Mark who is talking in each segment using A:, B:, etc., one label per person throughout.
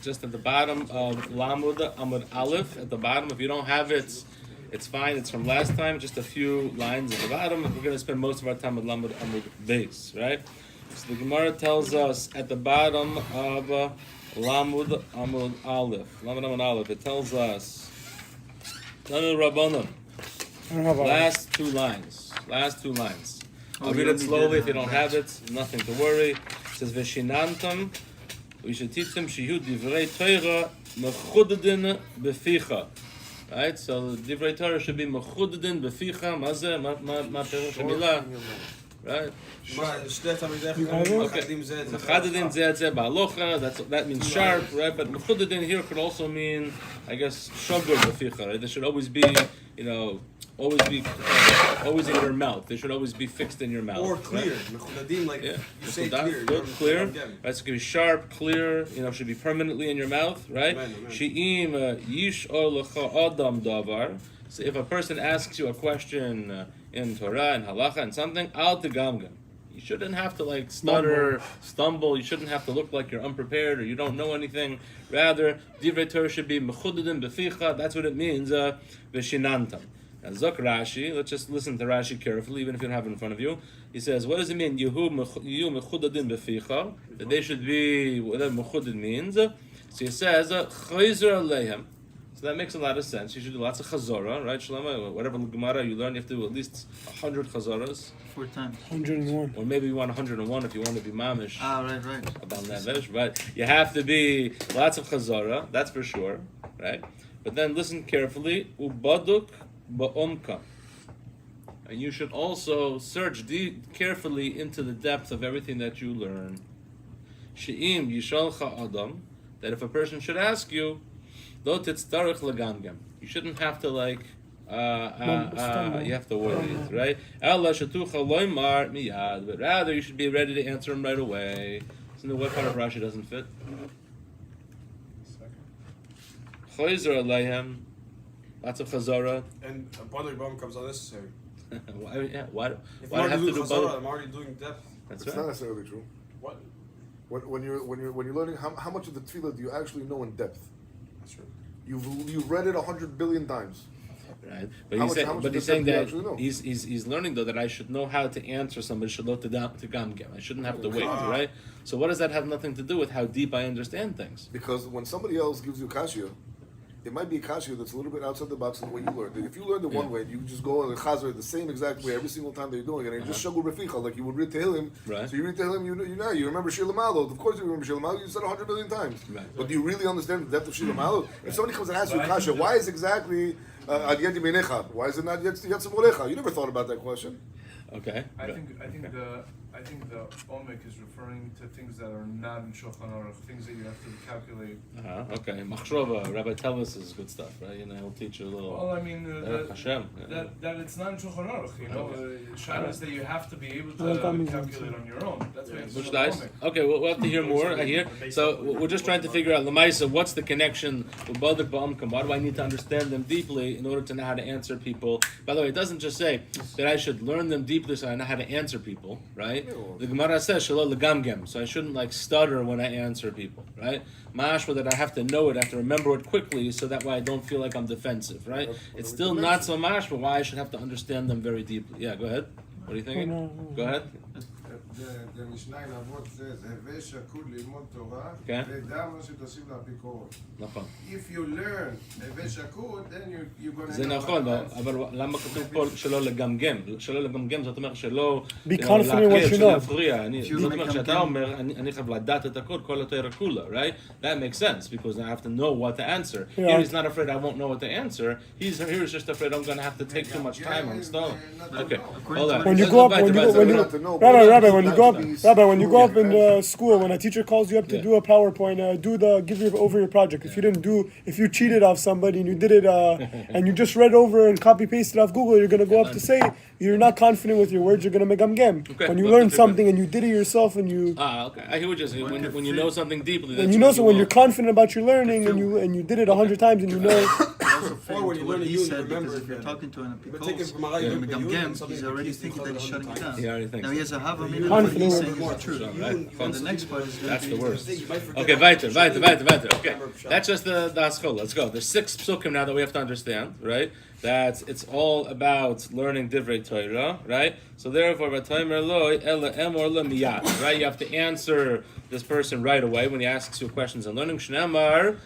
A: just at the bottom of Lamud Amud Aleph. At the bottom, if you don't have it, it's fine. It's from last time. Just a few lines at the bottom. We're going to spend most of our time with Lamud Amud Beis, right? So the Gemara tells us at the bottom of Lamud Amud Aleph. Lamud Amud Aleph. It tells us Tanu Rabbanon. Last two lines. I'll read it slowly. If you don't have it, nothing to worry. It says Veshinantam. We should teach them Shihu Divrei Torah Mechudadin Beficha. Right? So the Divrei Torah should be Mechudadin Beficha. Mazeh ma perush hamila. Right? Mechudadin zeh ba'alocha. That means sharp, right? But Mechudadin here could also mean, I guess, Shogor Beficha. Right? There should always be, always in your mouth. They should always be fixed in your mouth.
B: Or clear.
A: Right?
B: Like
A: you
B: say clear.
A: Good, clear. Right, so it could be sharp, clear, should be permanently in your mouth, right? She'im yish'ol lecha adam davar. So if a person asks you a question in Torah and halacha and something, al tegamgam. You shouldn't have to stutter, stumble. You shouldn't have to look like you're unprepared or you don't know anything. Rather, divrei Torah should be mechuddim beficha. That's what it means. Veshinantam. Now, Zok Rashi, let's just listen to Rashi carefully, even if you don't have it in front of you. He says, what does it mean, Yehu mechudadin beficha? That they should be, whatever mechudad means. So he says, chayzer aleihem. So that makes a lot of sense. You should do lots of chazorah, right, Shlomo? Whatever Gemara you learn, you have to do at least 100 chazoras.
C: 4 times.
D: 101.
A: Or maybe you want 101 if you want to be mamish.
C: Right.
A: About that, but you have to be lots of chazorah, that's for sure, right? But then listen carefully, ubaduk ba'omka. And you should also search carefully into the depth of everything that you learn. She'im yishalcha adam, that if a person should ask you, lo titztarich legamgam. You shouldn't have to you have to worry, right? Allah shatucha loymar miyad, but rather you should be ready to answer him right away. So what part of Rashi doesn't fit? Chayzer aleihem. Lots of chazara.
B: And a Badr bomb comes unnecessary.
A: Why do I have to do
B: chazara? I'm already doing depth.
A: That's
E: It's
A: right.
E: not necessarily true.
B: What?
E: When you're learning, how much of the tefillah do you actually know in depth?
B: That's true.
E: You've read it 100 billion times.
A: Right, but
E: How
A: he's
E: much
A: saying
E: do you
A: that
E: actually know?
A: he's learning though that I should know how to answer somebody shalot to gamgam. I shouldn't have to wait, right? So what does that have nothing to do with how deep I understand things?
E: Because when somebody else gives you kasha, it might be a kasha that's a little bit outside the box of the way you learned it. If you learned it one way, you just go and chazer the same exact way every single time that you're doing it, and you just shagul beficha like you would read Tehillim.
A: Right.
E: So you read Tehillim, you remember Shir Malot. Of course you remember Shir Malot. You said 100 million times.
A: Right.
E: But do you really understand the depth of Shir Malot? If somebody comes and asks you a kasha, why is exactly Ad Yed Yeminecha? Why is it not Yed Tzimolecha? You never thought about that question.
A: Okay.
F: I think the omek is referring to things that are not in Shulchan Aruch, things that you have to calculate.
A: Okay. Machshova, Rabbi Tellis is good stuff, right? He'll teach you a little.
F: Well, I mean,
A: Hashem.
F: that it's not in Shulchan Aruch, Shana is that you have to be able to calculate on your own. That's why it's
A: Which
F: Shulchan
A: nice.
F: Aruch.
A: Okay, we'll have to hear more here. So we're just trying to figure out Lamaisa, what's the connection with Badik Ba'amkam? Why do I need to understand them deeply in order to know how to answer people? By the way, it doesn't just say that I should learn them deeply so I know how to answer people, right? The Gemara says shalol legamgem, so I shouldn't stutter when I answer people, right? Mashma that I have to know it, I have to remember it quickly, so that way I don't feel like I'm defensive, right? It's still not so mashma why I should have to understand them very deeply. Yeah, go ahead. What are you thinking? Go ahead.
G: The Mishnah in Avot says, "Heve shakul limod Torah,
A: Okay.
G: ve'dam ma shetasiv la'apikoros."
A: נכון.
G: If you learn Heve shakul, then you're going to
A: זה נכון, אבל למה כתוב פה שלא לגמגם? שלא לגמגם זאת אומרת שלא
D: Be confident what you know.
A: להפריע. זאת אומרת שאתה אומר, אני חייב לדעת את הכל, כל התורה כולה, right? That makes sense, because I have to know what to answer. Here he's not afraid I won't know what to answer. He's just afraid I'm going to have to take too much time on stone. Okay, hold on.
D: When you go up, Rabbi, when you go up in school, when a teacher calls you up to do a PowerPoint, give over your project. If you cheated off somebody and you did it, and you just read over and copy pasted off Google, you're gonna go up to say you're not confident with your words. You're gonna make gam.
A: Okay.
D: When you learn something and you did it yourself and you.
A: Okay. I hear what you're saying. When you know something deeply.
D: When you know, so when you're confident about your learning and you did it 100 times and you know.
C: also fit
B: Or when
C: into
B: you learn
C: what
B: a
C: he
B: yun,
C: said,
B: remember
C: because if you're
B: again.
C: talking to an
B: But taking
C: apikos,
B: from Malay,
C: and
B: you
C: Megam
B: yun,
C: Gem,
B: something
C: he's
B: that
C: already
B: he's
C: thinking that he's shutting it down.
A: He already thinks
C: Now he has a hava mina,
D: Confident
C: but he's
D: with
C: saying
D: it.
C: it's true.
A: Right.
C: And the next part is going
A: That's
C: to
A: the
C: be
A: worst.
B: You might forget
A: Okay,
B: that.
A: weiter. Okay, that's just the Aschol. Let's go. There's 6 psukim now that we have to understand, right? That it's all about learning divrei Torah, right? So therefore, v'tomer lo ela emor lo miyad, right? You have to answer this person right away when he asks you questions on learning. Shneimar,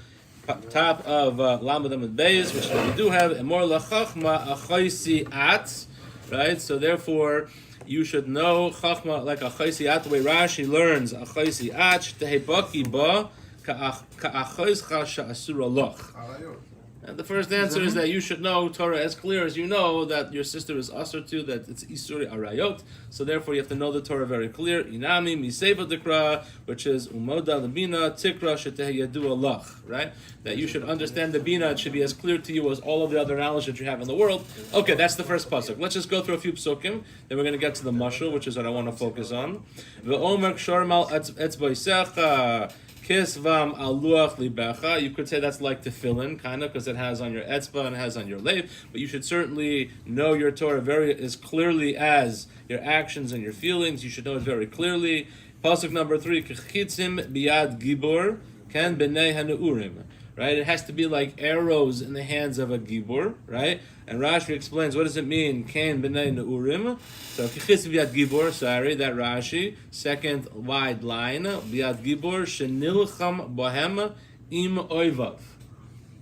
A: top of Lamed Amud Beis, which we do have, emor lachachma achoisi at, right? So therefore, you should know chachma like achoisi at, the way Rashi learns achoisi at, shtehebaki ba ka'achoischa sha'asura loch.
G: עריות.
A: And the first answer is that you should know Torah as clear as you know that your sister is asur to, that it's isuri arayot. So therefore, you have to know the Torah very clear. Inami miseva dikra, which is umoda lebina tikra sheteh yadu lach, right? That you should understand the bina. It should be as clear to you as all of the other knowledge that you have in the world. Okay, that's the first pasuk. Let's just go through a few psukim. Then we're going to get to the mashal, which is what I want to focus on. Ve'omer ksharmal etzboisecha. Kisvam aluach libecha. You could say that's like tefillin, kind of, because it has on your etzba and it has on your lev. But you should certainly know your Torah very as clearly as your actions and your feelings. You should know it very clearly. Pasuk number 3: Kechitzim biyad gibor ken b'nei haneurim. Right? It has to be like arrows in the hands of a gibor, right? And Rashi explains, what does it mean? Kain b'nei neurim. So kichis b'yad gibor. Sorry, that Rashi. Second wide line. B'yad gibor shenilcham bohem im oivav.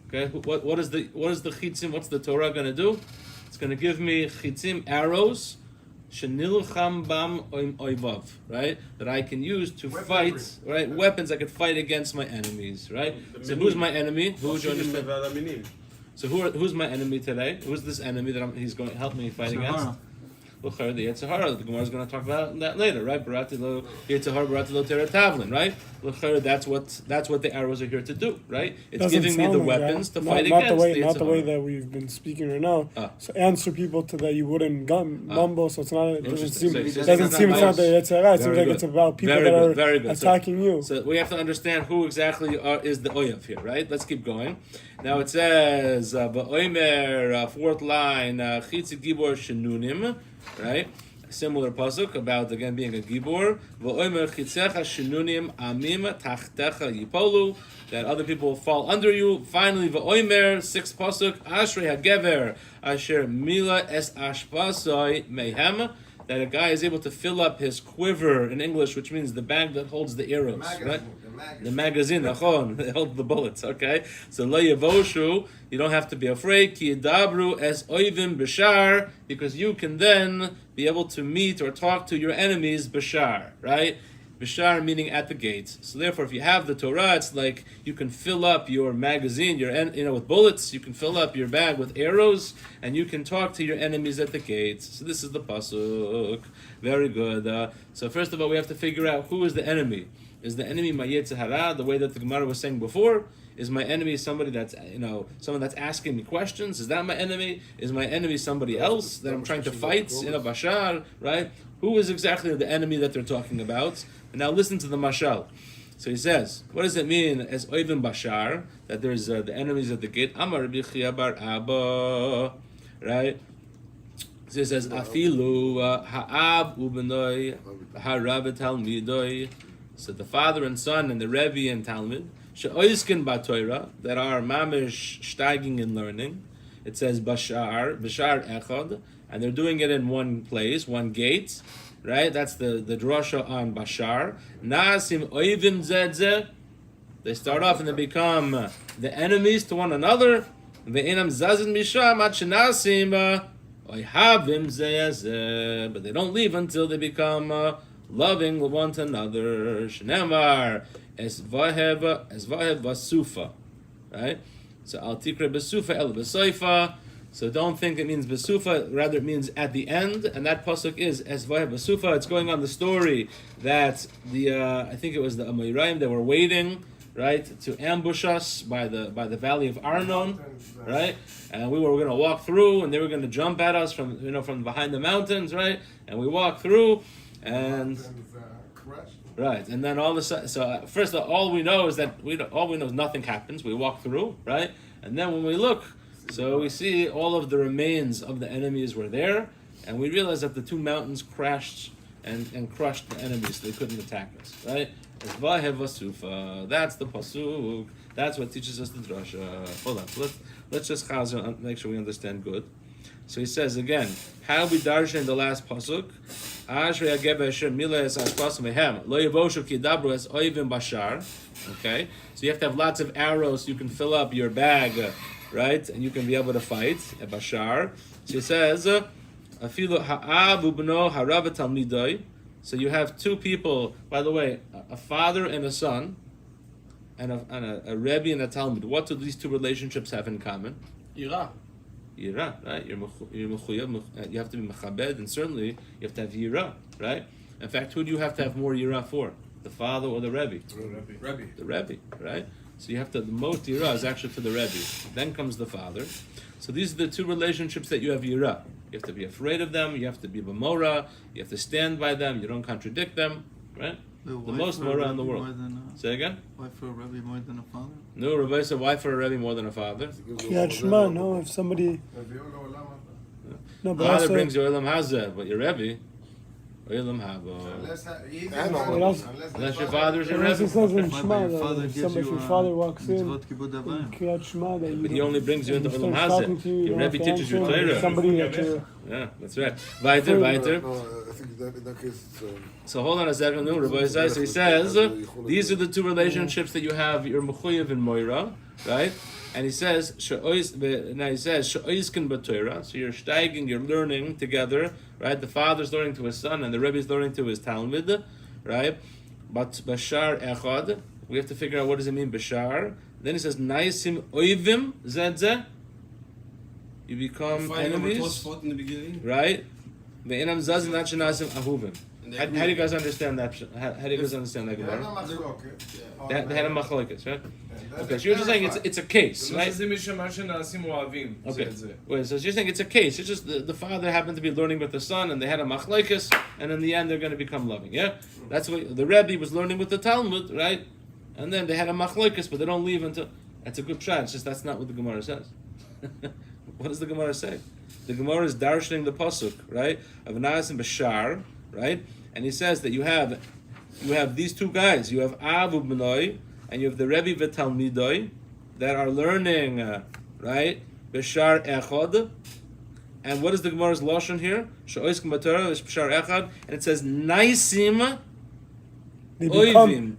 A: Okay. What is the chitzim? What's the Torah going to do? It's going to give me chitzim, arrows. Shenilcham bam oivav, right? That I can use to fight, right? Weapons I could fight against my enemies, right? So who's my enemy? Who would you understand? So who's my enemy today? Who's this enemy that he's going to help me fight against? The Yetzer Hara. The Gemara is going to talk about that later, right? Barati lo Yetzer Hara, barati lo Tera Tavlin, right? That's what the arrows are here to do, right? It's
D: Doesn't
A: giving me the
D: sound like
A: weapons
D: that.
A: to fight
D: not
A: against
D: the way,
A: the
D: not the
A: Yetzer
D: way
A: Hara.
D: that we've been speaking right now. So answer people to that you wouldn't mumble. So it's not. It doesn't
A: Interesting.
D: seem.
A: So
D: It
A: it's
D: doesn't seem it's not the Yetzer Hara. It seems
A: Very
D: like
A: good.
D: it's about people
A: Very
D: that
A: good. Very
D: are
A: good.
D: attacking you.
A: So we have to understand who exactly is the oyav here, right? Let's keep going. Now it says ba'omer, fourth line, chitzi gibor shenunim, right? Similar pasuk about again being a gibor. V'omer chitzecha shenunim amim tachtecha yipolu, that other people will fall under you. Finally, v'omer, sixth pasuk, ashrei hagever asher mila es ashpasoi mehem, that a guy is able to fill up his quiver in English, which means the bag that holds the arrows, right? The magazine, achon, they hold the bullets, okay? So lo yavoshu, you don't have to be afraid, ki yadabru es oivim b'shar, because you can then be able to meet or talk to your enemies b'shar, right? B'shar meaning at the gates. So therefore, if you have the Torah, it's like you can fill up your magazine, with bullets. You can fill up your bag with arrows, and you can talk to your enemies at the gates. So this is the pasuk. Very good. So first of all, we have to figure out who is the enemy. Is the enemy my Yetzer Hara, the way that the Gemara was saying before? Is my enemy somebody that's someone that's asking me questions? Is that my enemy? Is my enemy somebody else that I'm trying to fight? Bashar, right? Who is exactly the enemy that they're talking about? And now listen to the mashal. So he says, what does it mean as Oivim Bashar, that there's the enemies at the gate? Amar Rabbi Chia bar Abba, right? So he says, Afilu ha'ab ubenoi ha'rabbe talmidoi. So the father and son and the Rebbe and Talmud, she'oiskin ba'Torah, that are mamish steiging in learning. It says Bashar echad, and they're doing it in one place, one gate, right? That's the drasha on Bashar. Nasim oivim zedze. They start off and they become the enemies to one another. Ve'enam zazin misham at shenasim oihavim zeyazeh. But they don't leave until they become loving one to another. Shnemar es vahev vasufa, right? So al tikra besufa el besoifa. So don't think it means besufa, rather it means at the end, and that pasuk is es vahev basufa. It's going on the story that I think it was the Amoraim, they were waiting, right, to ambush us by the valley of Arnon, right? And we were going to walk through, and they were going to jump at us from behind the mountains, right? And we walked through. And right, and then all of a sudden, so first of all we know is that nothing happens. We walk through, right, and then when we look, So we see all of the remains of the enemies were there, and we realize that the two mountains crashed and crushed the enemies. They couldn't attack us, right? That's the pasuk. That's what teaches us the drasha. Hold on. Let's just chazer, make sure we understand good. So he says again, how we darshan in the last pasuk. Okay, so you have to have lots of arrows so you can fill up your bag, right? And you can be able to fight a bashar. So he says, so you have two people, by the way, a father and a son, and a rebbe and a talmud. What do these two relationships have in common? Yira, right? You have to be mechabed, and certainly you have to have yira, right? In fact, who do you have to have more yira for? The father or the rebbe?
B: Rebbe.
A: The rebbe, right? So you have to, the most yira is actually for the rebbe. Then comes the father. So these are the two relationships that you have yira. You have to be afraid of them. You have to be b'mora. You have to stand by them. You don't contradict them, right? The most mora in the world. Say again?
C: Why for a rebbe more than a father?
A: No, Rabbi said, why for a rebbe more than a father?
D: Yeah, Shema, no, if somebody... No, but
A: Father
D: also,
A: brings you Olam Hazeh, but your rebbe, Olam Haba. Unless your father is your
D: it also
A: rebbe.
D: says in
C: Why,
D: Shema
C: but your
D: that
C: father
D: if
C: gives
D: somebody,
C: you
D: your father walks in,
C: mitzvot kibud avayim.
D: Kriyat Shema, that
A: But he
D: you
A: only brings you into
D: and he
A: Olam
D: starts talking
A: Hazeh.
D: to you, you
A: Your
D: don't
A: rebbe
D: have to
A: teaches you
D: answer,
A: Torah.
D: somebody that you...
A: Yeah, that's right. Weiter.
E: No, I think that in that case,
A: So hold on a second. No, Rabbi says, he says, these are the two relationships that you have. You're Mechuyev and Moira, right? And he says, now he says, She'oiskin b'Torah. So you're steiging, you're learning together, right? The father's learning to his son, and the Rebbe is learning to his Talmud, right? But Bashar Echad, we have to figure out what does it mean, Bashar. Then he says, Naisim Oivim Zedze. You become enemies,
B: in the beginning.
A: right? Ve'enam zazin not shenasim ahuvim. How do you guys understand that? How do you guys understand that? They had a machlokes, right? Okay, so you're just saying it's a case, right? Okay. Wait, so you're saying it's a case. It's just the father happened to be learning with the son, and they had a machlokes, and in the end they're going to become loving. Yeah, that's what the Rebbe was learning with the Talmud, right? And then they had a machlokes, but they don't leave until. That's a good shot. It's just that's not what the Gemara says. What does the Gemara say? The Gemara is darshaning the pasuk, right? Of Nas and Bashar, right? And he says that you have these two guys. You have Avu B'noi and you have the Rebbe V'Talmidoi that are learning, right? Bashar Echad. And what is the Gemara's lashon here? She'oiskim b'Torah Bashar Echad, and it says Naisim.
D: They become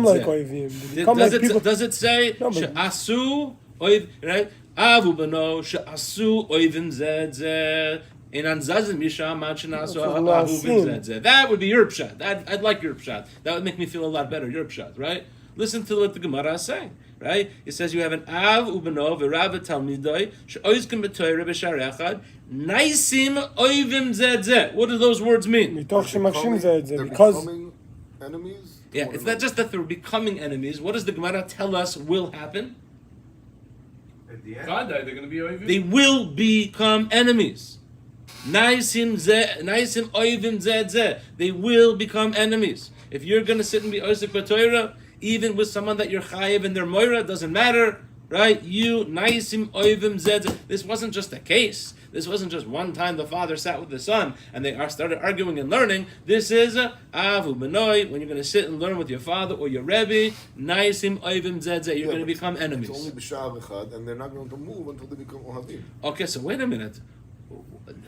D: like Oivim. They become like people...
A: Does it say She'asu Oiv, right? Avu b'no she'asu oivim zed zed inan zazim misham mad she'nasu ahuvim zed zed. That would be your pshat. I'd like your pshat. That would make me feel a lot better. Your pshat, right? Listen to what the Gemara is saying, right? It says you have an av ubeno v'rab talmidoi she'oizkim b'toyre b'shar echad naisim oivim zed zed. What do those words mean?
D: Because
E: becoming enemies.
A: Yeah, it's not just that they're becoming enemies. What does the Gemara tell us will happen?
F: They're going to be oivim.
A: They will become enemies. Naisim oivim zed zed. They will become enemies. If you're going to sit and be oisik b'Torah, even with someone that you're chayiv in their moira, doesn't matter, right? You naisim oivim zed zed. This wasn't just a case. This wasn't just one time the father sat with the son and they started arguing and learning. This is avu benoi, when you're going to sit and learn with your father or your rebbe, naisim oivim zed zed. You're going to become enemies.
E: It's only b'sha'ar echad, and they're not going to move until they become ohavim.
A: Okay, so wait a minute.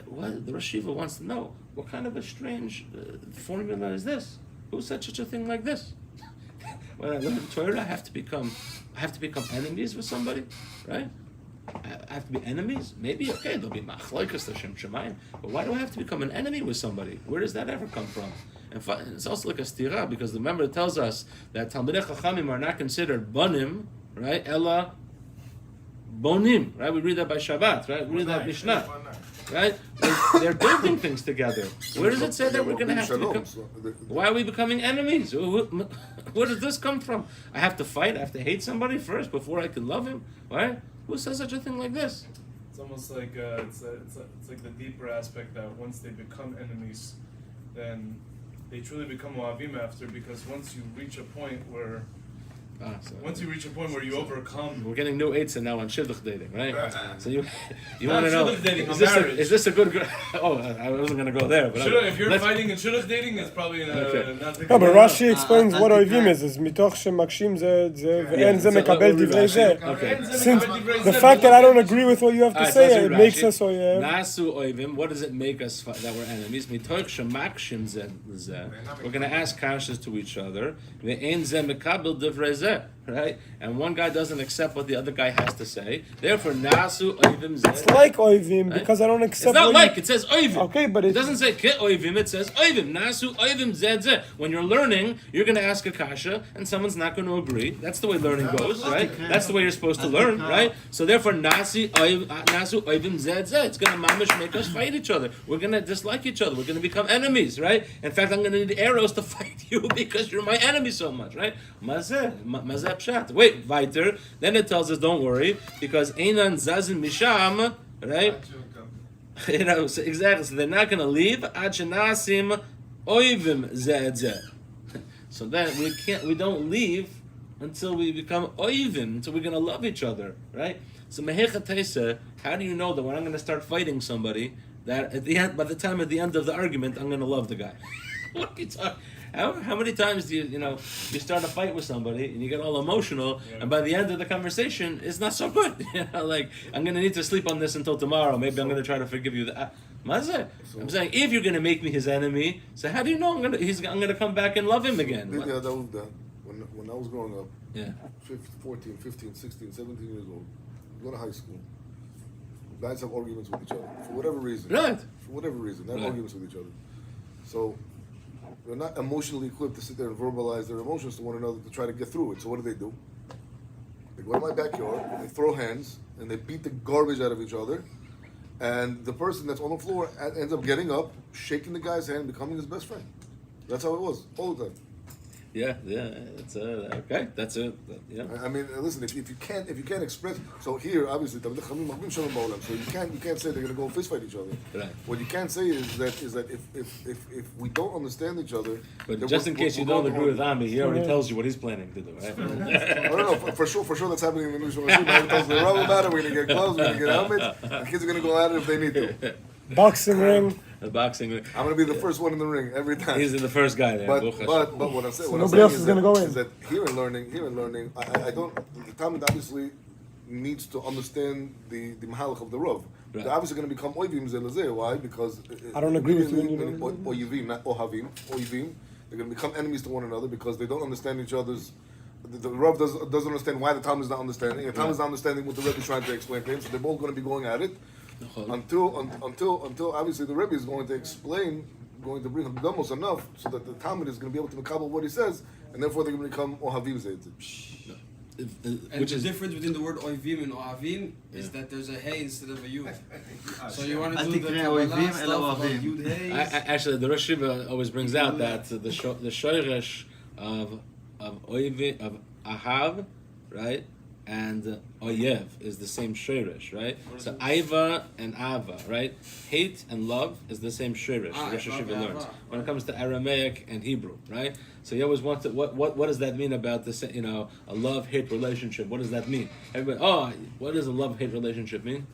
A: What the Rosh Yeshiva wants to know, what kind of a strange formula is this? Who said such a thing like this? When I learn Torah, I have to become enemies with somebody, right? I have to be enemies? Maybe, okay, there'll be machlokes l'shem shemayim, but why do I have to become an enemy with somebody? Where does that ever come from? And it's also like a stira, because remember it tells us that Talmidei Chachamim are not considered banim, right? Ella bonim, right? We read that by Shabbat, right? We read that Mishnah, right? They're building things together. Where does it say that we're going to have to become? Why are we becoming enemies? Where does this come from? I have to fight? I have to hate somebody first before I can love him? Right? Who says such a thing like this?
F: It's almost like it's like the deeper aspect that once they become enemies, then they truly become ohavim after, because once you reach a point where
A: So
F: Once you reach a point where you overcome.
A: we're getting new eights now on shidduch dating, right? So you
F: Not
A: want to know
F: shidduch dating, on
A: is this
F: marriage.
A: is this a good? Oh, I wasn't gonna go there, but
F: If you're
A: let's-
F: fighting in shidduch dating, it's probably
A: Okay.
F: not the
D: No, but Rashi explains what
C: אל
D: אויבים
C: תקרא.
D: is מתוך שמקשים זה ואין זה
A: so
D: מקבל
A: what we
D: דברי
A: Rashi-
D: זה.
A: Okay.
D: Since the fact that I don't agree with what you have to
A: Alright, so
D: say,
A: let's
D: it
A: read
D: makes
A: Rashi.
D: us oyev.
A: Nasu oivim. What does it make us that we're enemies? Mitoch shemakshim zeh. We're going to ask kashas to each other. Ve'en zeh mekabel divrei zeh. Right? And one guy doesn't accept what the other guy has to say. Therefore, nasu oivim zeh.
D: It's like oivim because I don't accept.
A: It's not
D: what you-
A: like, it says oivim.
D: Okay, but
A: It doesn't say ke oivim, it says oivim. Nasu oivim zeh zeh. When you're learning, you're going to ask a kasha, and someone's not going to agree. That's the way learning goes, right? That's the way you're supposed to learn, right? So therefore, nasu oivim zeh zeh. It's going to mamish make us fight each other. We're going to dislike each other. We're going to become enemies, right? In fact, I'm going to need arrows to fight you because you're my enemy so much, right? Mazeh pshat. Wait, weiter. Then it tells us, don't worry, because einan zazin misham, right? You know, so exactly. So they're not going to leave. Ad shenasim oivim zeh zeh. So then we don't leave until we become oivim, until we're going to love each other, right? So mehecha teisa, how do you know that when I'm going to start fighting somebody, that at the end, by the time at the end of the argument, I'm going to love the guy? What are you talking? How many times do you start a fight with somebody and you get all emotional, and by the end of the conversation, it's not so good. You know, like, I'm going to need to sleep on this until tomorrow. Maybe I'm going to try to forgive you. Mazeh. I'm saying, if you're going to make me his enemy, so how do you know I'm going to come back and love him again?
E: When I was growing up,
A: Yeah.
E: 14, 15, 16, 17 years old, go to high school. Guys have arguments with each other for whatever reason.
A: Right.
E: For whatever reason, they have
A: Right.
E: arguments with each other. So they're not emotionally equipped to sit there and verbalize their emotions to one another to try to get through it. So what do? They go to my backyard, they throw hands, and they beat the garbage out of each other. And the person that's on the floor ends up getting up, shaking the guy's hand, becoming his best friend. That's how it was all the time.
A: Yeah, it's okay. That's it. Yeah.
E: I mean, listen. If you can't express, so here obviously, so you can't say they're gonna go fist fight each other.
A: Right.
E: What you can say is that if we don't understand each other,
A: But
E: then
A: just in case you don't agree with Ami, he already tells you what he's planning to do, right?
E: no, for sure that's happening in the news. Shorashim tells the rubber matter. We're gonna get gloves. We're gonna get helmets. The kids are gonna go at it if they need to.
D: Boxing ring.
A: The boxing.
E: I'm gonna be the first one in the ring every time.
A: He's the first guy there.
E: But
A: Baruch
E: what I'm saying,
D: So
E: what I'm
D: nobody else
E: saying
D: is gonna go in.
E: is that here in learning, I don't. The Talmud obviously needs to understand the mahalach of the Rav.
A: Right.
E: They're obviously going to become oivim zelazeh. Why? Because
D: I don't agree with you.
E: Oivim, not ohavim. Oivim. They're going to become enemies to one another because they don't understand each other's. The Rav doesn't understand why the Talmud is not understanding. The Talmud is not understanding what the Rebbe is trying to explain to him. So they're both going to be going at it until obviously the Rebbe is going to explain, going to bring Hakdamos enough so that the Talmud is going to be able to makabel what he says, and therefore they're going to become ohavim zeh.
H: And the difference between the word oivim and ohavim is that there's a hey instead of a yud. So you want to do the
C: תקרא
H: Kabbalah
C: אויבים,
H: stuff
C: אלא
H: about
C: אוהבים.
H: yud hey.
A: Actually, the Rosh Shiva always brings out that the shoresh of ahav, right, and oyev is the same shoresh, right? So aiva and ava, right? Hate and love is the same shoresh. Rosh Shiva learns when it comes to Aramaic and Hebrew, right? So you always want to what does that mean about this? You know, a love-hate relationship. What does that mean? Everybody, what does a love-hate relationship mean?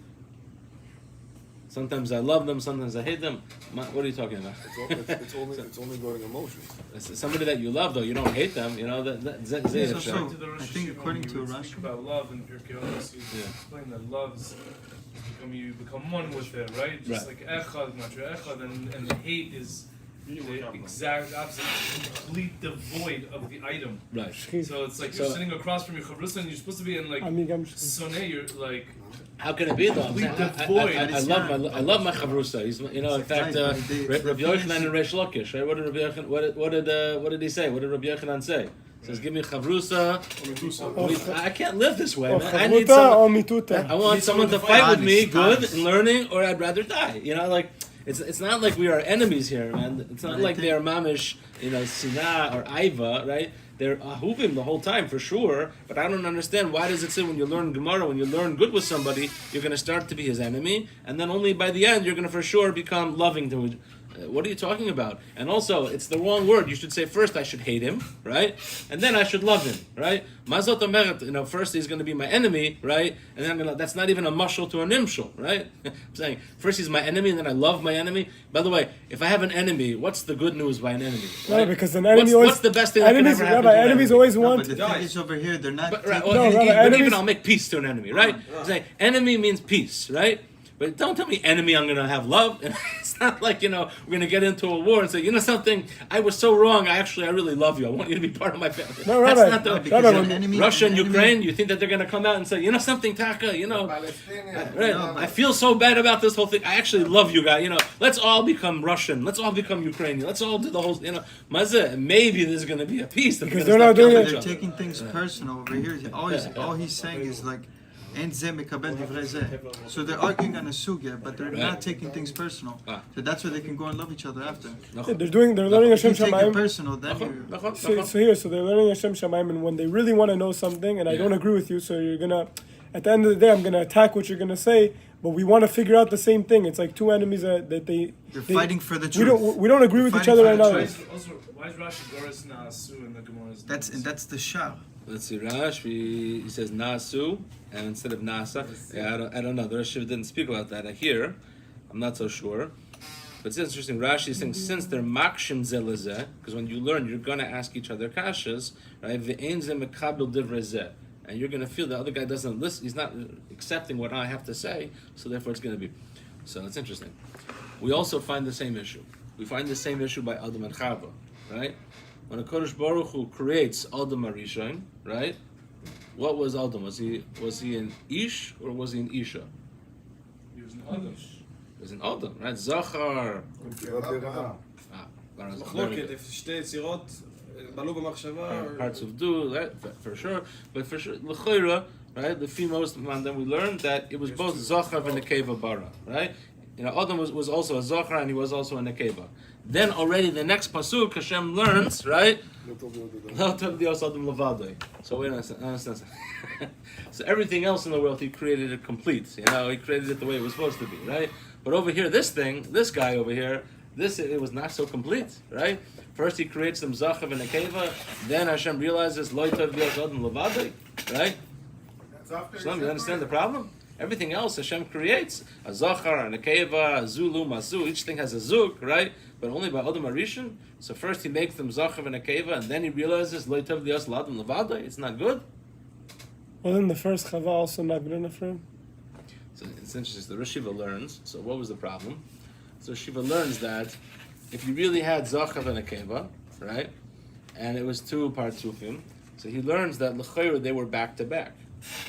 A: Sometimes I love them, sometimes I hate them. What are you talking about?
E: It's only going emotions.
A: Somebody that you love, though, you don't hate them. You know that's
C: So, I think according to Rashi,
F: about love and Pirkei Avos, you explain that love's you become one with it, right? Just like echad, matra echad, and the hate is the exact opposite, complete devoid of the item.
A: Right.
F: So it's like you're sitting across from your chavrusa and you're supposed to be in like soneh. You're like.
A: How can it be though? I love my chavrusa. He's, you know, in fact, Rabbi Yochanan and Reish Lakish, right? What did he say? What did Rabbi Yochanan say? He says, "Give me chavrusa." I can't live this way. Man. I need someone. I want someone to fight with me, good and learning, or I'd rather die. You know, like. It's not like we are enemies here, man. It's not like they are mamish, you know, sinah or aiva, right? They're ahuvim the whole time for sure. But I don't understand why does it say when you learn Gemara, when you learn good with somebody, you're going to start to be his enemy, and then only by the end you're going to for sure become loving to. What are you talking about? And also, it's the wrong word. You should say first I should hate him, right? And then I should love him, right? Mazot omeret, first he's going to be my enemy, right? And then that's not even a mashal to a nimshal, right? I'm saying first he's my enemy and then I love my enemy. By the way, if I have an enemy, what's the good news by an enemy?
D: No,
A: Right?
D: because an enemy always...
A: What's the best thing that can ever happen to an
D: enemies
A: enemy?
D: always
C: No,
D: want...
C: but the thing is over here, they're not.
A: But, right,
C: taking-
A: well,
D: No,
A: but
D: enemies-
A: even I'll make peace to an enemy, right? I'm saying enemy means peace, right? But don't tell me enemy, I'm going to have love. It's not like, we're going to get into a war and say, something, I was so wrong, I really love you. I want you to be part of my family.
D: No,
A: That's
D: Rabbi.
A: not the...
C: No, because
D: Rabbi,
C: an enemy-
A: Russia and
C: an enemy-
A: Ukraine, you think that they're going to come out and say, something, Taka,
G: Palestinian.
A: right?
C: No, but-
A: I feel so bad about this whole thing. I actually love you guys. Let's all become Russian. Let's all become Ukrainian. Let's all do the whole, Mazeh, maybe there's going to be a peace.
D: Because they're not doing
C: They're
D: it.
C: taking things personal over here. All he's saying is like, "Ein zeh mekabel divrei zeh." So they're arguing on a sugya, but they're not taking things personal. So that's where they can go and love each other after.
D: They're learning
C: If
D: Hashem
C: you take it
D: Shamayim.
C: personal, then you.
D: So they're learning Hashem Shamayim, and when they really want to know something, and I don't agree with you, so you're gonna, at the end of the day, I'm gonna attack what you're gonna say, but we want to figure out the same thing. It's like two enemies that they
C: fighting for the
D: we
C: truth.
D: don't agree with each
C: Fighting
D: other
C: for
D: right
C: the
D: now.
C: truth.
F: Why is Rashi Goris Na'asu in the Gemara's?
C: That's the shah.
A: Let's see, Rashi, he says Nasu, and instead of Nasa. Yeah, I don't know. The Rashi didn't speak about that. I hear. I'm not so sure. But it's interesting. Rashi is saying since they're makshim zelazeh, because when you learn, you're going to ask each other kashas, right? Ve'ein zeh mekabel divrei zeh. And you're going to feel the other guy doesn't listen. He's not accepting what I have to say, so therefore it's going to be. So it's interesting. We also find the same issue. We find the same issue by Adam and Chava, right? When a Kodesh Baruch Hu creates Adam Arishon, right? What was Adam? Was he an Ish or was he an Isha?
F: He was an Adam.
A: He was an Adam, right? Zachar.
B: מחלוקת, שתי יצירות, בלו במחשבה.
A: Parts of do, right? For sure. But for sure, l'chayra, right? The females, and then we learned that it was both Zachar and Nekeva bara, right? Adam was also a Zachar and he was also a Nekeva. Then already the next pasuk, Hashem learns, right? So wait a second. So everything else in the world, he created it complete. He created it the way it was supposed to be, right? But over here, this guy over here, it was not so complete, right? First he creates them Zachav and Nekeva, then Hashem realizes Lo Tov Dios Adam Levadei, right? Shalom, you understand the problem? Everything else Hashem creates, a Zachar, a Nekeva, a Zulu, Masu, each thing has a Zuk, right? But only by Adam Arishon. So first he makes them Zachav and Nekeva, and then he realizes Lo Tov Dios Adam Levadei. It's not good.
D: Wasn't the first Chava also not good enough for him?
A: So it's interesting. The Rosh Shiva learns. So what was the problem? So Shiva learns that if you really had Zachav and Nekeva, right, and it was two partsufim, so he learns that l'chayr they were back to back,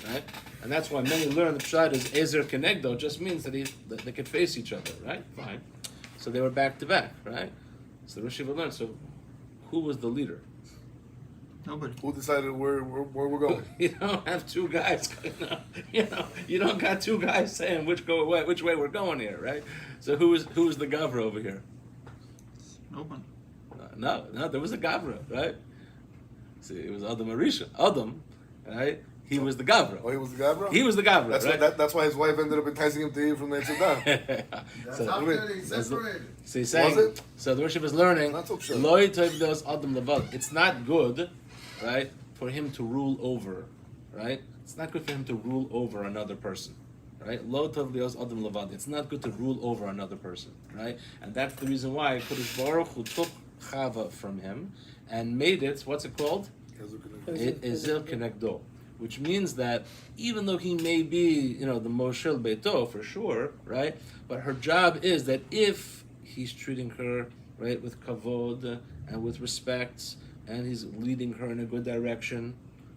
A: right, and that's why many learn the pshat is Ezer Kenegdo just means that they could face each other, right? Fine. So they were back to back, right? So the Rosh Shiva learned. So who was the leader?
C: Nobody.
E: Who decided where we're going?
A: You don't have two guys. You don't got two guys saying which way we're going here, right? So who was the Gavra over here?
C: Nobody.
A: No, there was a Gavra, right? See, it was Adam Arisha. Adam, right? He was the Gavra.
E: Oh, he was the Gabra?
A: He was the Gavra, right?
E: That's why his wife ended up enticing him to eat from the Yitzhak.
G: That's after he separated.
A: So he's saying,
E: Was it?
A: so the worship is learning,
E: Not so sure.
A: Loi Tovdos Adam Levad. It's not good, right, for him to rule over, right? It's not good for him to rule over another person, right? Lo Tovdos Adam Levad. It's not good to rule over another person, right? And that's the reason why Kodesh Baruch Hu took Chava from him and made it, what's it called? Ezer Kenegdo. Which means that even though he may be, the Moshel Beito for sure, right? But her job is that if he's treating her, right, with kavod and with respect, and he's leading her in a good direction,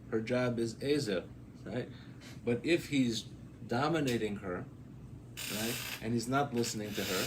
A: her job is Ezer, right? But if he's dominating her, right, and he's not listening to her,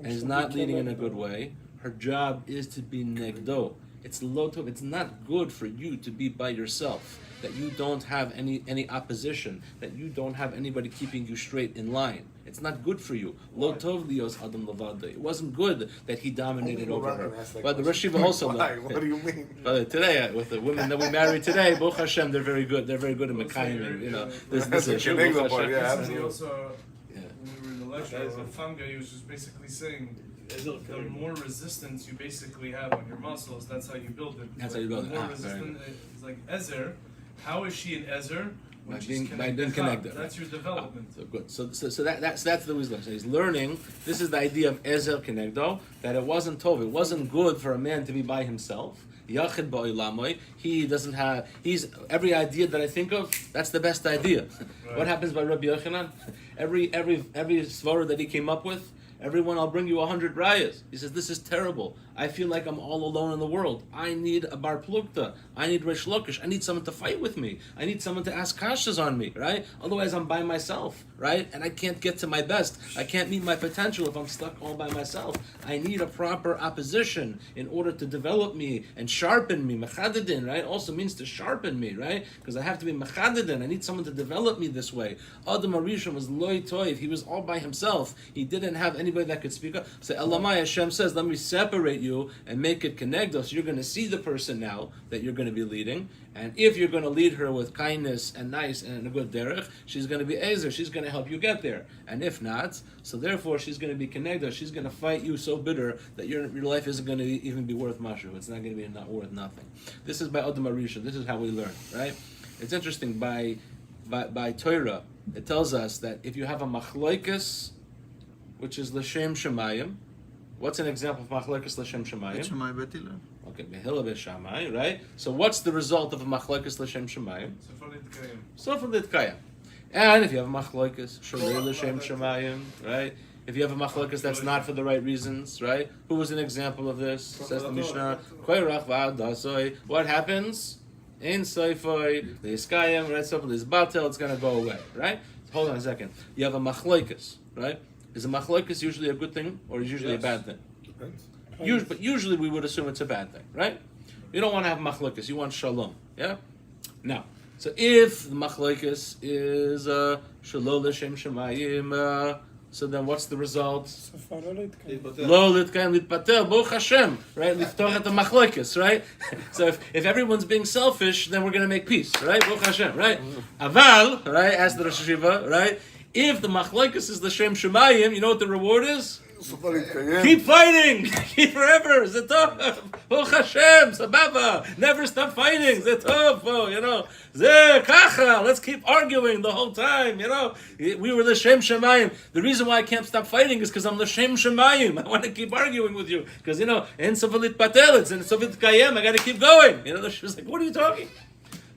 A: and he's not leading in a good way, her job is to be Negdo. It's lotov. It's not good for you to be by yourself. That you don't have any opposition. That you don't have anybody keeping you straight in line. It's not good for you. Lotov lios adam levada. It wasn't good that he dominated over her. But the Rosh Shiva also.
E: Why? What do you mean?
A: Today, with the women that we marry today, Baruch Hashem, they're very good. They're very good at Mekayim. This issue.
E: Kenegdo
A: Baruch
E: part,
A: Hashem.
E: yeah,
F: He
E: absolutely.
F: also, when we were in the lecture, the Fanga, he was just basically saying, the more resistance you basically have on your muscles, that's how you build it.
A: That's how you build it.
F: The more
A: Ah, very
F: resistant, it's like Ezer. How is she an Ezer?
A: By being connected.
F: That's your development.
A: So good. So that's the wisdom. So he's learning. This is the idea of Ezer Kenegdo, that it wasn't tov. It wasn't good for a man to be by himself. Yachid ba'olamoi. He doesn't have. He's every idea that I think of. That's the best idea.
F: Right.
A: What happens by Rabbi Yochanan? Every svara that he came up with. Everyone, I'll bring you 100 rayas. He says, this is terrible. I feel like I'm all alone in the world. I need a bar plukta. I need Reish Lakish. I need someone to fight with me. I need someone to ask kashas on me, right? Otherwise, I'm by myself, right? And I can't get to my best. I can't meet my potential if I'm stuck all by myself. I need a proper opposition in order to develop me and sharpen me. Mechadedin, right? Also means to sharpen me, right? Because I have to be mechadedin. I need someone to develop me this way. Adam Arishon was loy toiv. He was all by himself. He didn't have anybody that could speak up. So Elamai Hashem says, let me separate you and make it connected. So you're going to see the person now that you're going to be leading. And if you're going to lead her with kindness and nice and a good derech, she's going to be Ezer. She's going to help you get there. And if not, so therefore she's going to be connected. She's going to fight you so bitter that your life isn't going to even be worth mashu. It's not going to be not worth nothing. This is by Adam Arisha. This is how we learn, right? It's interesting, by Torah, it tells us that if you have a machloikas, which is l'shem shemayim. What's an example of machlokes l'shem shemayim?
C: Shemai Bet Hillel.
A: Okay, behila b'shamay, right? So what's the result of a machlokes l'shem shemayim? Sofer litkayim. And if you have a machlokes shalei l'shem shemayim, right? If you have a machlokes that's not for the right reasons, right? Who was an example of this? Says the Mishnah. Koyrach v'adasoy. What happens? In soifoy l'iskayim, right? Sofer l'izbatel. It's going to go away, right? Hold on a second. You have a machlokes, right? Is a machlokes usually a good thing or is usually a bad thing?
E: Depends.
A: But usually we would assume it's a bad thing, right? You don't want to have machlokes, you want shalom, yeah? Now, so if the machlokes is shalom l'shem shemayim, so then what's the result? Lo litkayim litpatel, Baruch Hashem, right? Liftoch et machlokes, right? So if everyone's being selfish, then we're going to make peace, right? Baruch Hashem, right? Aval, right? Ask the Rosh Hashiva, right? If the machlokes is the Shem Shemayim, you know what the reward is? Keep fighting! Keep forever! Zetov! Baruch Hashem! Sababa! Never stop fighting! Zetov! Oh, you know, Zeh Kacha! Let's keep arguing the whole time, you know? We were the Shem Shemayim. The reason why I can't stop fighting is because I'm the Shem Shemayim. I want to keep arguing with you. Because, you know, in Sovelit Patel, it's in Sovelit Kayem, I got to keep going. You know, she was like, what are you talking?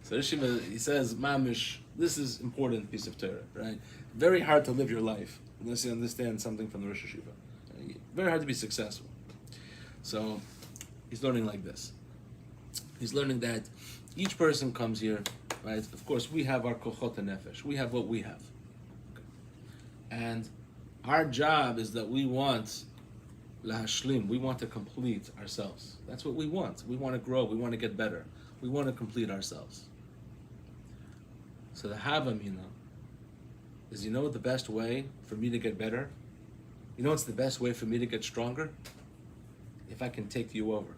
A: So he says, Mamish, this is an important piece of Torah, right? Very hard to live your life unless you understand something from the Rosh Hashiva. Very hard to be successful. So he's learning like this. He's learning that each person comes here, right? Of course, we have our kochot nefesh. We have what we have. And our job is that we want lahashlim. We want to complete ourselves. That's what we want. We want to grow. We want to get better. We want to complete ourselves. So the Havamina is, you know what the best way for me to get better? You know what's the best way for me to get stronger? If I can take you over.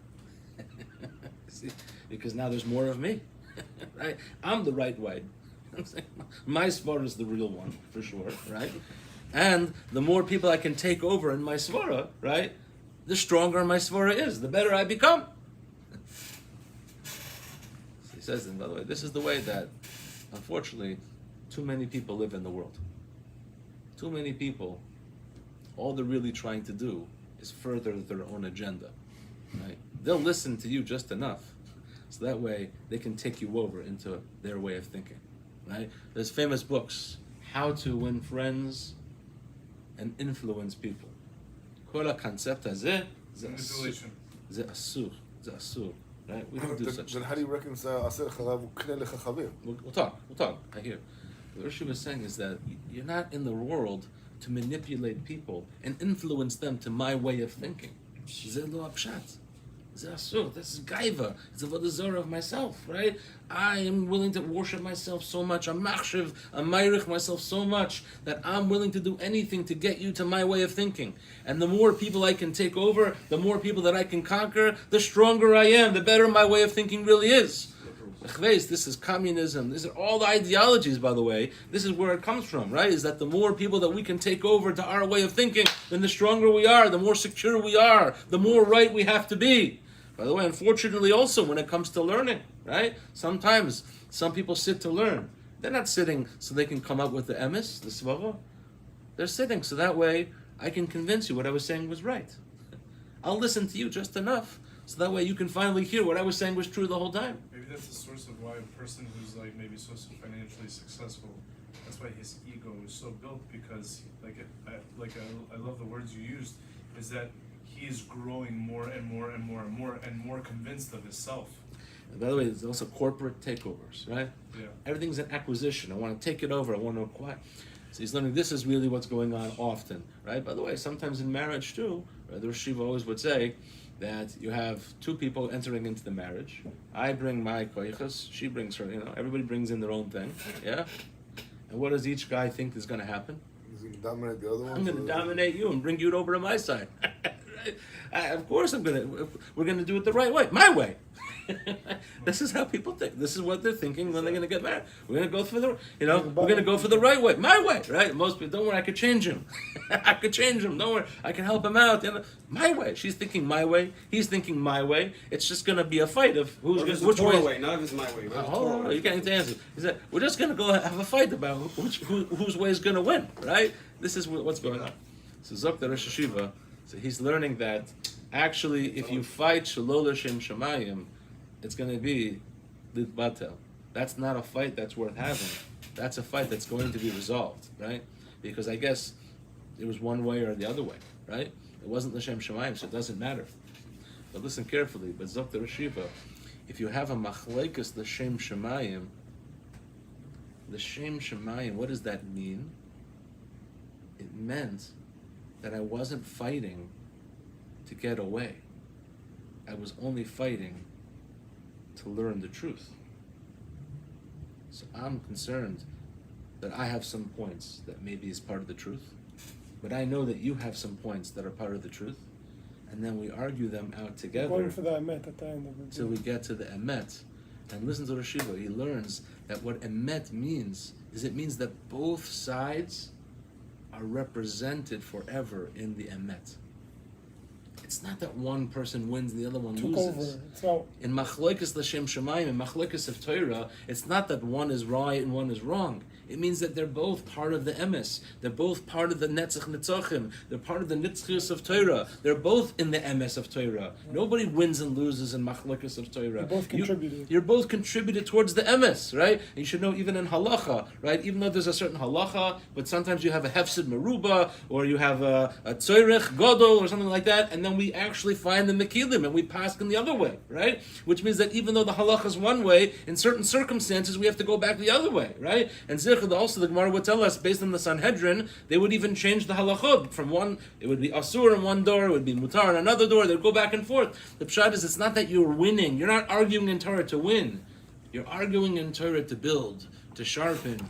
A: See? Because now there's more of me. Right? I'm the right way. My svara is the real one, for sure, right? And the more people I can take over in my svara, right, the stronger my svara is, the better I become. He says, and by the way, this is the way that, unfortunately, too many people live in the world. Too many people, all they're really trying to do is further their own agenda. Right? They'll listen to you just enough, so that way they can take you over into their way of thinking. Right? There's famous books, How to Win Friends and Influence People. Kol concept hazeh ze asur. Right? We don't do such
E: Then
A: things.
E: how do you reconcile Aser Chalav Ukne Lecha Chaver?
A: We'll talk. I hear. What Rashi was saying is that you're not in the world to manipulate people and influence them to my way of thinking. Zeh lo apshat. Zeh asur. This is gaiva. It's a avodah zarah of myself, right? I am willing to worship myself so much. I'm machshiv, I'm mayrich myself so much that I'm willing to do anything to get you to my way of thinking. And the more people I can take over, the more people that I can conquer, the stronger I am, the better my way of thinking really is. This is communism. These are all the ideologies, by the way. This is where it comes from, right? Is that the more people that we can take over to our way of thinking, then the stronger we are, the more secure we are, the more right we have to be. By the way, unfortunately also when it comes to learning, right? Sometimes some people sit to learn. They're not sitting so they can come up with the emes, the svava. They're sitting so that way I can convince you what I was saying was right. I'll listen to you just enough so that way you can finally hear what I was saying was true the whole time.
F: Maybe that's the source of why a person who's like maybe so financially successful, that's why his ego is so built, because I love the words you used, is that he is growing more and more and more and more and more convinced of himself.
A: And by the way, there's also corporate takeovers, right?
F: Yeah.
A: Everything's an acquisition. I want to take it over. I want to acquire. So he's learning this is really what's going on often, right? By the way, sometimes in marriage too, right? The Rosh Yeshiva always would say that you have two people entering into the marriage. I bring my koichas, she brings her, everybody brings in their own thing, yeah? And what does each guy think is going to happen?
E: He's going to dominate the other one.
A: I'm going to dominate you and bring you over to my side. Right? Of course we're going to do it the right way, my way. This is how people think. This is what they're thinking when they're going to get married. We're going to go for we're going to go for the right way, my way, right? Most people, don't worry, I could change him. I could change him. Don't worry, I can help him out. My way. She's thinking my way. He's thinking my way. It's just going to be a fight of which way.
H: Not if it's my way.
A: Oh, you can't answer. He said, we're just going to go have a fight about whose way is going to win, right? This is what's going on. So Zok the Rosh Yeshiva, so he's learning that actually if you fight Shalol Hashem Shemayim, it's going to be Lit Batel. That's not a fight that's worth having. That's a fight that's going to be resolved, right? Because I guess it was one way or the other way, right? It wasn't L'Shem Shemayim, so it doesn't matter. But listen carefully. But Zok the Rosh Yeshiva, if you have a machlekes L'Shem Shemayim, what does that mean? It meant that I wasn't fighting to get away. I was only fighting to learn the truth. So I'm concerned that I have some points that maybe is part of the truth, but I know that you have some points that are part of the truth, and then we argue them out together.
D: Going for the emet at the end of it.
A: Till we get to the emet. And listen to Rosh Yeshiva, he learns that what emet means is it means that both sides are represented forever in the emet. It's not that one person wins and the other one loses. In Machlokes L'Shem Shemayim, in Machlokes of Torah, it's not that one is right and one is wrong. It means that they're both part of the emes. They're both part of the netzach netzochim. They're part of the nitzchius of Torah. They're both in the emes of Torah. Nobody wins and loses in Machlokes of Torah.
D: You're both contributed.
A: You're both contributed towards the emes, right? And you should know even in halacha, right? Even though there's a certain halacha, but sometimes you have a hefsid meruba, or you have a tzoyrech godol, or something like that, and then we actually find the mekilim and we pass in the other way, right? Which means that even though the halacha is one way, in certain circumstances we have to go back the other way, right? And also the Gemara would tell us, based on the Sanhedrin, they would even change the halachot. From one, it would be asur in one door, it would be mutar in another door, they'd go back and forth. The pshat is, it's not that you're winning, you're not arguing in Torah to win, you're arguing in Torah to build, to sharpen,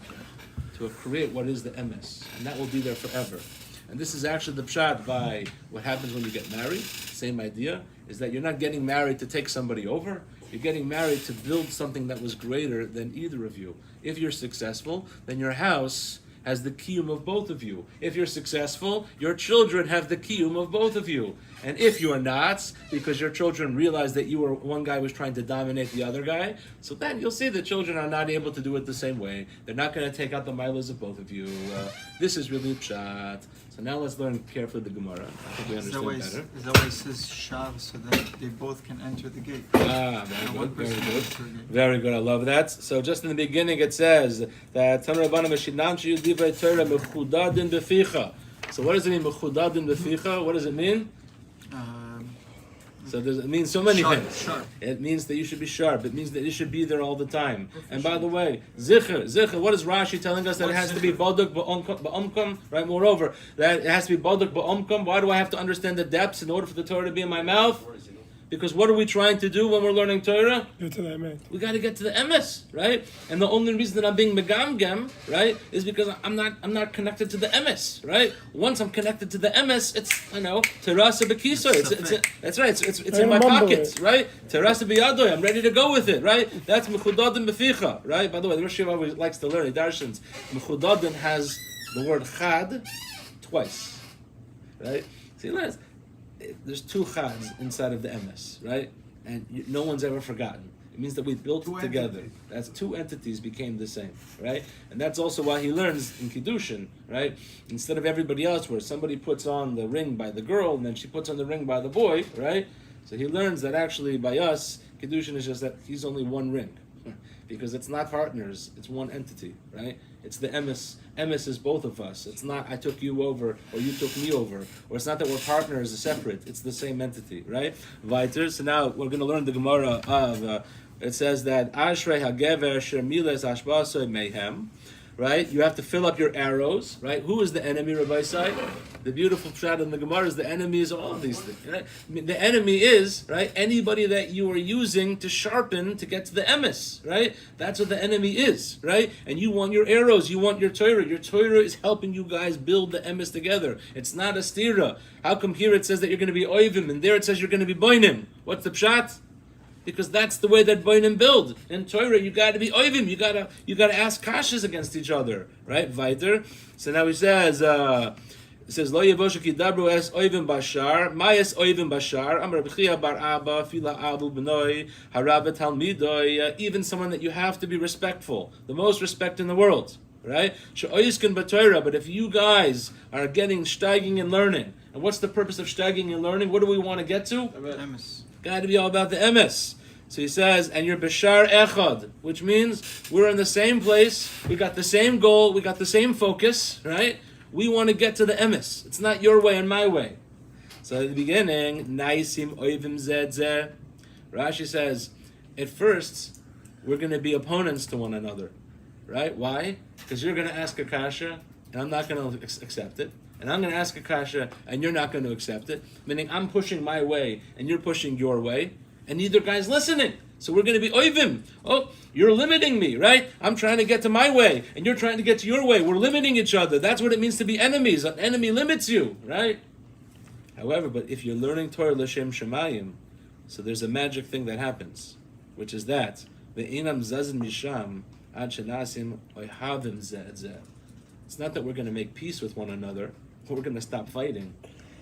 A: to create what is the emes, and that will be there forever. And this is actually the pshat by what happens when you get married. Same idea, is that you're not getting married to take somebody over, you're getting married to build something that was greater than either of you. If you're successful, then your house has the kiyum of both of you. If you're successful, your children have the kiyum of both of you. And if you are not, because your children realize that one guy was trying to dominate the other guy, so then you'll see the children are not able to do it the same way. They're not going to take out the milas of both of you. This is really pshat. So now let's learn carefully the Gemara. I think we understand better.
C: Is that why it says shav, so that they both can enter the gate?
A: Very good. Very good. I love that. So just in the beginning it says that Tanur Rabbanan Meshinam Sheyu Divrei Torah Mechudadin Beficha. So what does it mean, Mechudadin Beficha? What does it mean? So it means so many things.
C: Sharp.
A: It means that you should be sharp. It means that you should be there all the time. And by the way, zicher, what is Rashi telling us? That it has to be boduk ba'omkum, right? Moreover, that it has to be boduk ba'omkum. Why do I have to understand the depths in order for the Torah to be in my mouth? Because what are we trying to do when we're learning Torah?
D: Get to that, man.
A: We got to get to the emes, right? And the only reason that I'm being megamgem, right, is because I'm not connected to the emes, right? Once I'm connected to the emes, it's terasa bekiso. That's right. It's in my pockets, right? Terasa biyadoy. I'm ready to go with it, right? That's מחודדים בפיך, right? By the way, the Rosh always likes to learn. He darshans. מחודדים has the word chad twice, right? So he learns. There's two chads inside of the emes, right? And no one's ever forgotten. It means that we built it together. That's two entities became the same, right? And that's also why he learns in Kiddushin, right? Instead of everybody else where somebody puts on the ring by the girl and then she puts on the ring by the boy, right? So he learns that actually by us, Kiddushin is just that he's only one ring. Because it's not partners, it's one entity, right? It's the emes. Emes is both of us. It's not I took you over or you took me over. Or it's not that we're partners separate. It's the same entity, right? Weiter. So now we're going to learn the Gemara of, it says that Ashrei HaGever Shermiles Ashbasoi Mehem, right? You have to fill up your arrows, right? Who is the enemy, Rabbi Sai? The beautiful pshat in the Gemara is the enemy is all of these things, right? The enemy is, right, anybody that you are using to sharpen to get to the emes, right? That's what the enemy is, right? And you want your arrows, you want your Torah. Your Torah is helping you guys build the emes together. It's not a stira. How come here it says that you're going to be oivim and there it says you're going to be boinim? What's the pshat? Because that's the way that boinim build. In Torah, you got to be oivim. You gotta ask kashas against each other, right? Weiter. So now he says, it says, Lo yevoshu ki dabru es oivim bashar, ma es oivim bashar, amar b'chia bar abba, fila abu b'noi, haravet talmidoi, even someone that you have to be respectful, the most respect in the world, right? She'oiskin b'Torah, but if you guys are getting steiging and learning, and what's the purpose of steiging and learning? What do we want to get to?
C: Emes.
A: Got to be all about the emes. So he says, and you're bashar echad, which means we're in the same place, we got the same goal, we got the same focus, right? We want to get to the emes. It's not your way and my way. So at the beginning, naisim oivim zed zeh. Rashi says, at first, we're going to be opponents to one another, right? Why? Because you're going to ask a kasha, and I'm not going to accept it. And I'm going to ask a kasha, and you're not going to accept it. Meaning I'm pushing my way, and you're pushing your way, and neither guy's listening. So we're going to be oivim. Oh, you're limiting me, right? I'm trying to get to my way, and you're trying to get to your way. We're limiting each other. That's what it means to be enemies. An enemy limits you, right? However, but if you're learning Torah l'shem shemayim, so there's a magic thing that happens, which is that ve'inam zazin misham ad shenasim oihavim zeh zeh. It's not that we're going to make peace with one another, or we're going to stop fighting.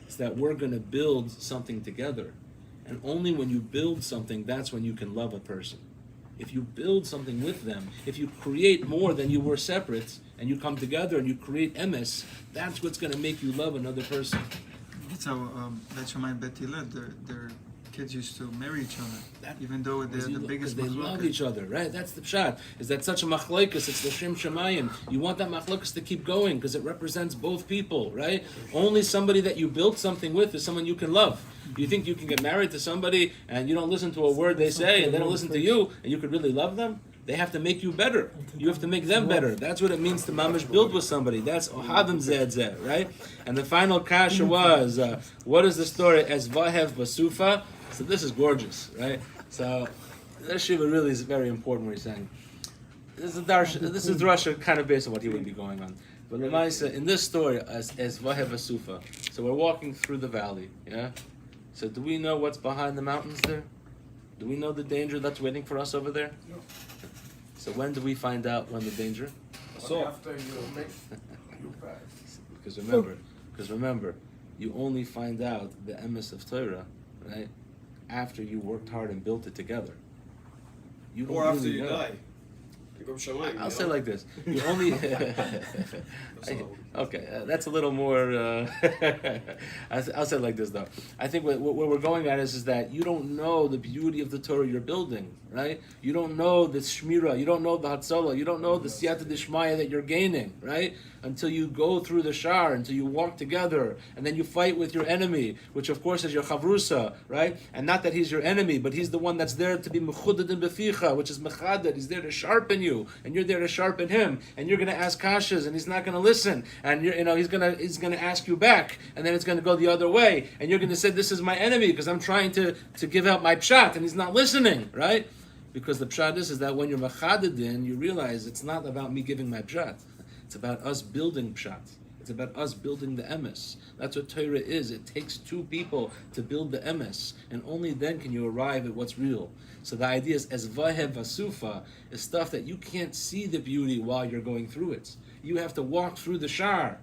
A: It's that we're going to build something together. And only when you build something, that's when you can love a person. If you build something with them, if you create more than you were separate, and you come together and you create emes, that's what's going to make you love another person.
C: That's how, that's remind Betty Led, their kids used to marry each other, even though they're the biggest
A: they love each other, right? That's the pshat. Is that such a machlokes? It's the Shem Shemayim. You want that machlokes to keep going because it represents both people, right? Only somebody that you built something with is someone you can love. You think you can get married to somebody and you don't listen to a word they say and they don't listen to you and you could really love them? They have to make you better. You have to make them better. That's what it means to mamish build with somebody. That's ohavim zed zeh, right? And the final kasha was, what is the story? As vahev basufa. So this is gorgeous, right? So this shiva really is very important what he's saying. This is Russia kind of based on what he would be going on. But Lamaisa, in this story, as vahev basufa. So we're walking through the valley, yeah? So do we know what's behind the mountains there? Do we know the danger that's waiting for us over there? No. So when do we find out when the danger?
G: So after you make you pass.
A: Because remember, you only find out the emes of Torah, right? After you worked hard and built it together. You don't
B: or after
A: really
B: you
A: know.
B: die.
A: I'll say like this: you only. Okay, that's a little more. I'll say like this though. I think what we're going at is that you don't know the beauty of the Torah you're building, right? You don't know the shmira, you don't know the hatzalah, you don't know the siyata d'shmaya that you're gaining, right? Until you go through the shar, until you walk together, and then you fight with your enemy, which of course is your chavrusa, right? And not that he's your enemy, but he's the one that's there to be מחודדים בפיך, which is mechaded. He's there to sharpen you. you, and you're there to sharpen him, and you're going to ask kashas, and he's not going to listen, and he's going to ask you back, and then it's going to go the other way, and you're going to say, this is my enemy because I'm trying to give out my pshat, and he's not listening, right? Because the pshat is that when you're maxhodedin, you realize it's not about me giving my pshat. It's about us building pshat. It's about us building the emes. That's what Torah is. It takes two people to build the emes, and only then can you arrive at what's real. So the idea is, as vahev vasufa, is stuff that you can't see the beauty while you're going through it. You have to walk through the shar.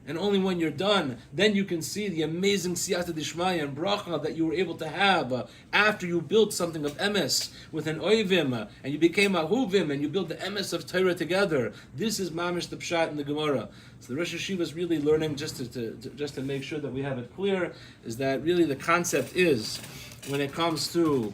A: And only when you're done, then you can see the amazing siyata dishmaya and bracha that you were able to have after you built something of emes with an oivim, and you became ahuvim, and you built the emes of Torah together. This is mamish the pshat in the Gemara. So the Rosh Hashiva is really learning, just to make sure that we have it clear, is that really the concept is, when it comes to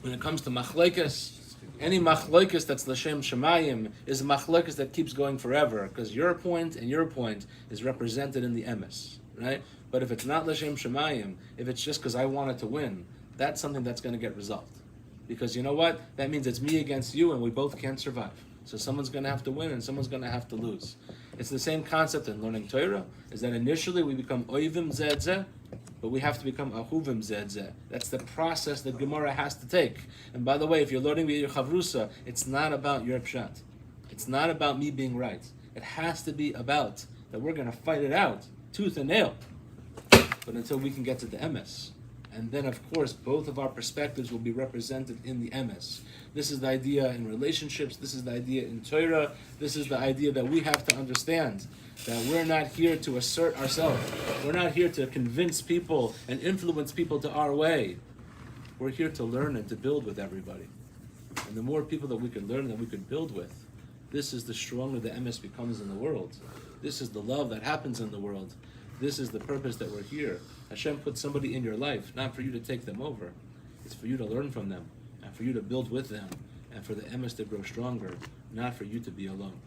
A: machlekes, any machlokes that's l'shem shemayim is a machlokes that keeps going forever, because your point and your point is represented in the emes, right? But if it's not l'shem shemayim, if it's just because I wanted to win, that's something that's going to get resolved. Because you know what? That means it's me against you, and we both can't survive. So someone's going to have to win, and someone's going to have to lose. It's the same concept in learning Torah, is that initially we become oivim zed zeh, but we have to become ahuvim zed zeh. That's the process that Gemara has to take. And by the way, if you're learning with your chavrusa, it's not about your pshat. It's not about me being right. It has to be about that we're going to fight it out, tooth and nail. But until we can get to the emes. And then, of course, both of our perspectives will be represented in the emes. This is the idea in relationships. This is the idea in Torah. This is the idea that we have to understand, that we're not here to assert ourselves. We're not here to convince people and influence people to our way. We're here to learn and to build with everybody. And the more people that we can learn and that we can build with, this is the stronger the emes becomes in the world. This is the love that happens in the world. This is the purpose that we're here. Hashem put somebody in your life, not for you to take them over. It's for you to learn from them, and for you to build with them, and for the emes to grow stronger, not for you to be alone.